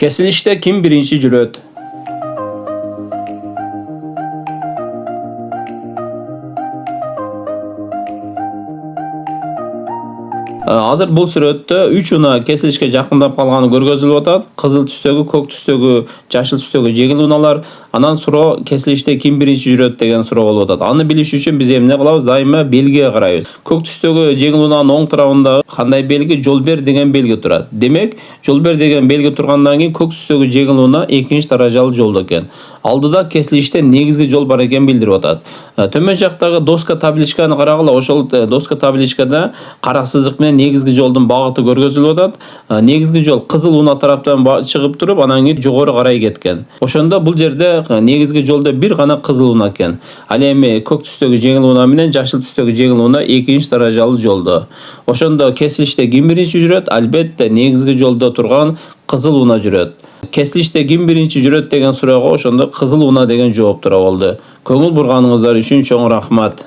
Kesilişte kim birinci жүрөт? Азыр бул сүрөттө 3 уна кесилишке жакындап калганы көргөзүлүп атат. Кызыл түстөгү, көк түстөгү, жашыл түстөгү жеңил уналар. Анан суроо кесилиште ким биринчи жүрөт деген суроо болуп атат. Аны билиш үчүн биз эмне кылабыз? Дайыма белгиге карайбыз. Көк түстөгү жеңил унаанын оң тарабында кандай белги? Жол бер деген белги турат. Демек, жол бер деген белги тургандан кийин көк түстөгү жеңил унаа экинчи даражалуу жолдо экен. Алдыда кесилиште негизги жол бар экенин билдирип атат. Төмөн жактагы доска табличканы карагыла. Ошол доска табличкада кара сызык менен негизги жолдун багыты көргөзүлүп атат. Негизги жол кызыл унаа тараптан чыгып туруп, анан кийин жогору карай кеткен. Ошондо бул жерде негизги жолдо бир гана кызыл унаа экен. Ал эми көк түстөгү жеңил унаа менен жашыл түстөгү жеңил унаа экинчи даражалуу жолдо. Ошондо кесилиште ким биринчи жүрөт? Албетте негизги жолдо турган кызыл унаа жүрөт. Кесилиште ким биринчи жүрөт деген суроого ошондо кызыл унаа деген жооп тура болду. Көңүл бурганыңыздар үчүн чоң рахмат.